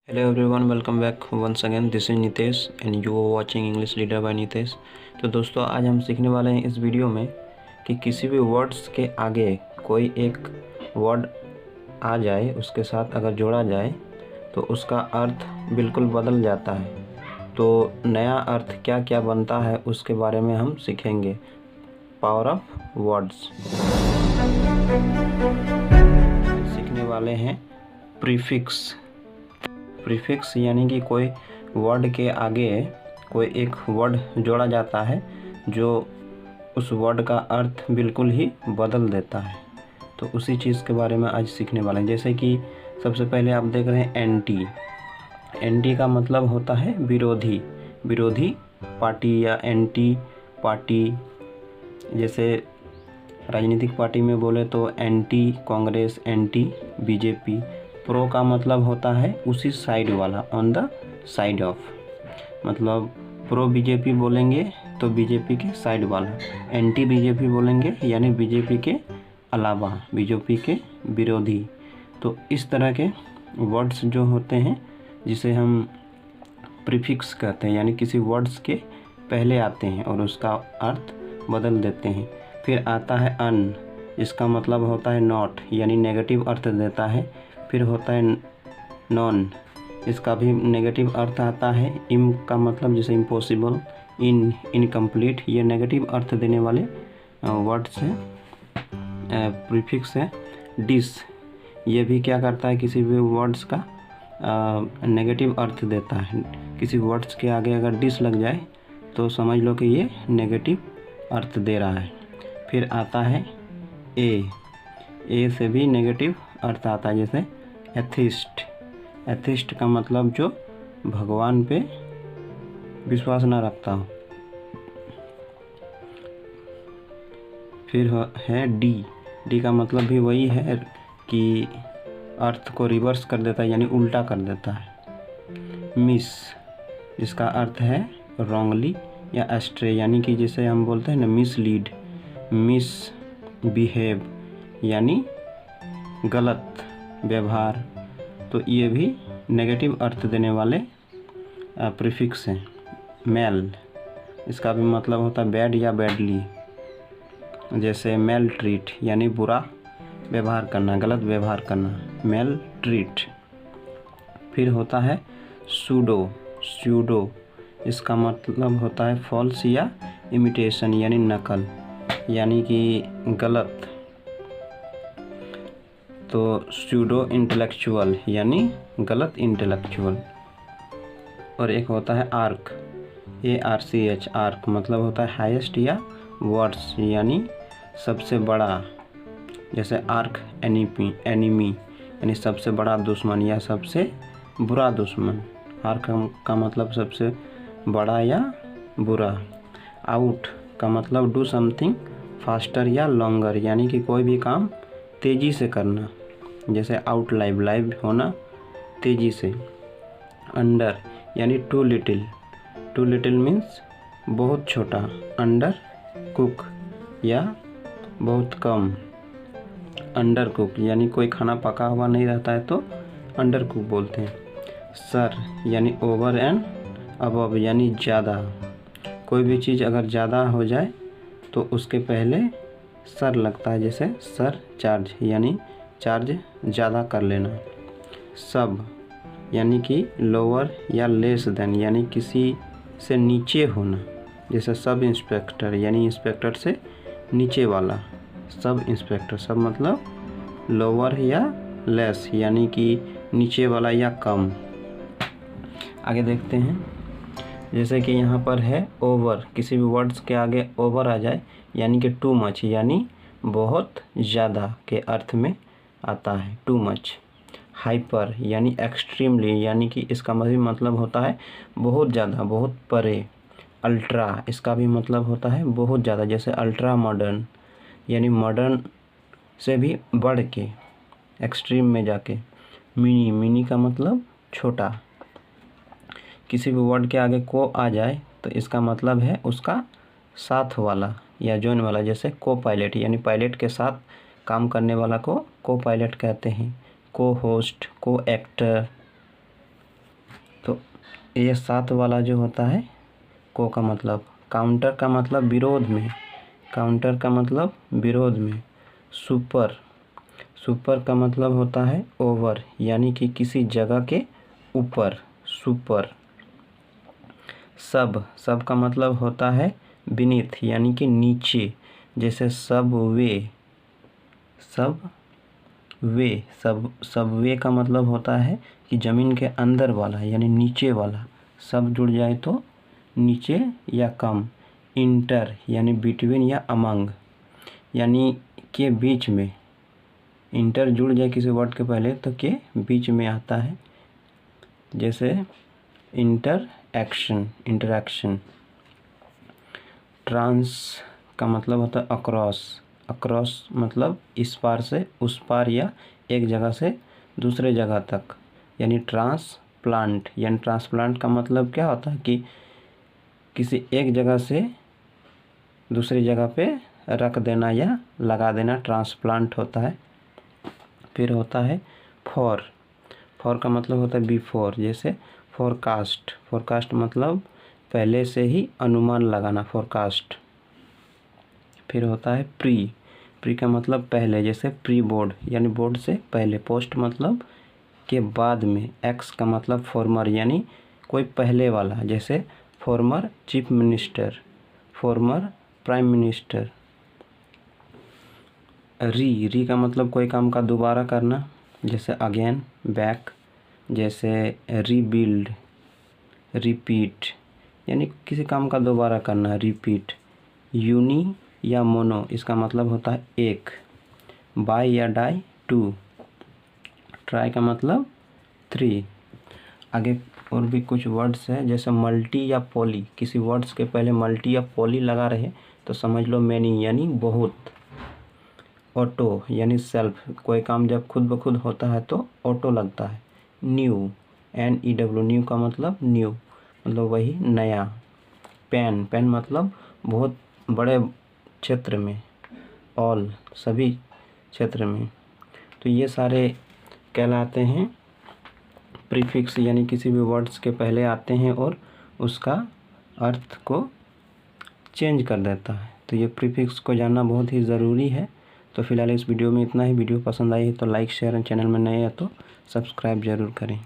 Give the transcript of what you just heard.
Hello everyone, welcome back once again. This is Nitesh and you are watching English Leader by Nitesh. तो दोस्तों आज हम सीखने वाले हैं इस वीडियो में कि किसी भी वर्ड्स के आगे कोई एक वर्ड आ जाए, उसके साथ अगर जोड़ा जाए तो उसका अर्थ बिल्कुल बदल जाता है। तो नया अर्थ क्या क्या बनता है उसके बारे में हम सीखेंगे। Power of words. सीखने वाले हैं प्रीफिक्स। प्रीफिक्स यानी कि कोई वर्ड के आगे कोई एक वर्ड जोड़ा जाता है जो उस वर्ड का अर्थ बिल्कुल ही बदल देता है। तो उसी चीज़ के बारे में आज सीखने वाले हैं। जैसे कि सबसे पहले आप देख रहे हैं एंटी। एंटी का मतलब होता है विरोधी, विरोधी पार्टी या एंटी पार्टी। जैसे राजनीतिक पार्टी में बोले तो anti Congress, anti BJP. Pro का मतलब होता है उसी साइड वाला, ऑन द साइड ऑफ। मतलब प्रो बीजेपी बोलेंगे तो बीजेपी के साइड वाला, एंटी बीजेपी बोलेंगे यानी बीजेपी के अलावा, बीजेपी के विरोधी। तो इस तरह के वर्ड्स जो होते हैं जिसे हम प्रीफिक्स कहते हैं, यानी किसी वर्ड्स के पहले आते हैं और उसका अर्थ बदल देते हैं। फिर आता है अन, जिसका मतलब होता है नॉट, यानी नेगेटिव अर्थ देता है। फिर होता है नॉन, इसका भी नेगेटिव अर्थ आता है। इम का मतलब जैसे इम्पॉसिबल, इन, इनकम्प्लीट, ये नेगेटिव अर्थ देने वाले वर्ड्स हैं, प्रीफिक्स है। डिस, ये भी क्या करता है, किसी भी वर्ड्स का नेगेटिव अर्थ देता है। किसी वर्ड्स के आगे अगर डिस लग जाए तो समझ लो कि ये नेगेटिव अर्थ दे रहा है। फिर आता है ए से भी नेगेटिव अर्थ आता है, जैसे एथिस्ट। एथिस्ट का मतलब जो भगवान पे विश्वास न रखता हो। फिर है डी का मतलब भी वही है कि अर्थ को रिवर्स कर देता है, यानी उल्टा कर देता है। मिस, जिसका अर्थ है रॉन्गली या एस्ट्रे, यानी कि जिसे हम बोलते हैं ना मिसलीड, मिस बिहेव यानी गलत व्यवहार। तो ये भी नेगेटिव अर्थ देने वाले प्रीफिक्स हैं। मेल, इसका भी मतलब होता है बैड या बैडली, जैसे मेल ट्रीट यानी बुरा व्यवहार करना, गलत व्यवहार करना, मेल ट्रीट। फिर होता है सूडो, इसका मतलब होता है फॉल्स या इमिटेशन यानी नकल, यानी कि गलत। तो सूडो इंटेलेक्चुअल यानी गलत इंटेलेक्चुअल। और एक होता है आर्क, ARCH, आर्क मतलब होता है हाईएस्ट या वर्स, यानी सबसे बड़ा। जैसे आर्क एनिमी यानी सबसे बड़ा दुश्मन या सबसे बुरा दुश्मन। आर्क का मतलब सबसे बड़ा या बुरा। आउट का मतलब डू समथिंग फास्टर या लॉन्गर, यानी कि कोई भी काम तेज़ी से करना, जैसे आउट लाइव होना तेज़ी से। अंडर यानी टू लिटिल मीन्स बहुत छोटा। अंडर कुक या बहुत कम। अंडर कुक यानी कोई खाना पका हुआ नहीं रहता है तो अंडर कुक बोलते हैं। सर यानी ओवर एंड अबव यानी ज़्यादा। कोई भी चीज़ अगर ज़्यादा हो जाए तो उसके पहले सर लगता है, जैसे सर चार्ज यानी चार्ज ज़्यादा कर लेना। सब यानी कि लोअर या लेस देन यानी किसी से नीचे होना, जैसे सब इंस्पेक्टर यानी इंस्पेक्टर से नीचे वाला। सब इंस्पेक्टर, सब मतलब लोअर या लेस यानी कि नीचे वाला या कम। आगे देखते हैं, जैसे कि यहाँ पर है ओवर, किसी भी वर्ड्स के आगे ओवर आ जाए यानी कि टू मच यानी बहुत ज़्यादा के अर्थ में आता है, टू मच। हाइपर यानी एक्सट्रीमली, यानी कि इसका भी मतलब होता है बहुत ज़्यादा, बहुत परे। अल्ट्रा, इसका भी मतलब होता है बहुत ज़्यादा, जैसे अल्ट्रा मॉडर्न यानी मॉडर्न से भी बढ़ के, एक्सट्रीम में जाके। मिनी का मतलब छोटा। किसी भी वर्ड के आगे को आ जाए तो इसका मतलब है उसका साथ वाला या जॉइन वाला, जैसे को पायलट यानी पायलट के साथ काम करने वाला को पायलट कहते हैं। को होस्ट, को एक्टर। ये साथ वाला जो होता है को का मतलब, काउंटर का मतलब विरोध में, काउंटर का मतलब विरोध में। सुपर, सुपर का मतलब होता है ओवर, यानी कि किसी जगह के ऊपर, सुपर। सब, सब का मतलब होता है बीनीथ, यानी कि नीचे, जैसे सब वे, सब वे, सब वे का मतलब होता है कि ज़मीन के अंदर वाला, यानी नीचे वाला। सब जुड़ जाए तो नीचे या कम। इंटर यानी बिटवीन या अमंग, यानी के बीच में। इंटर जुड़ जाए किसी वर्ड के पहले तो के बीच में आता है, जैसे इंटर एक्शन, इंटरैक्शन। ट्रांस का मतलब होता है अक्रॉस, अक्रॉस मतलब इस पार से उस पार या एक जगह से दूसरे जगह तक, यानी ट्रांसप्लांट। यानी ट्रांसप्लांट का मतलब क्या होता है कि किसी एक जगह से दूसरी जगह पे रख देना या लगा देना, ट्रांसप्लांट होता है। फिर होता है फॉर, फॉर का मतलब होता है बिफोर, जैसे फोरकास्ट, फोरकास्ट मतलब पहले से ही अनुमान लगाना, फोरकास्ट। फिर होता है प्री, प्री का मतलब पहले, जैसे प्री बोर्ड यानी बोर्ड से पहले। पोस्ट मतलब के बाद में। एक्स का मतलब फॉर्मर, यानी कोई पहले वाला, जैसे former chief minister, former prime minister. री, री का मतलब कोई काम का दोबारा करना, जैसे अगेन, बैक, जैसे रीबिल्ड, रिपीट, यानी किसी काम का दोबारा करना, रिपीट। यूनी या मोनो, इसका मतलब होता है एक। बाय या डाई, टू। ट्राई का मतलब थ्री। आगे और भी कुछ वर्ड्स हैं, जैसे मल्टी या पॉली, किसी वर्ड्स के पहले मल्टी या पॉली लगा रहे तो समझ लो मैनी, यानी बहुत। ऑटो यानी सेल्फ, कोई काम जब खुद ब खुद होता है तो ऑटो लगता है। न्यू, NEW, न्यू का मतलब न्यू, मतलब वही नया। पेन, पेन मतलब बहुत बड़े क्षेत्र में, ऑल सभी क्षेत्र में। तो ये सारे कहलाते हैं प्रीफिक्स, यानी किसी भी वर्ड्स के पहले आते हैं और उसका अर्थ को चेंज कर देता है। तो ये प्रीफिक्स को जानना बहुत ही ज़रूरी है। तो फिलहाल इस वीडियो में इतना ही। वीडियो पसंद आई है तो लाइक शेयर, चैनल में नए हैं तो सब्सक्राइब ज़रूर करें।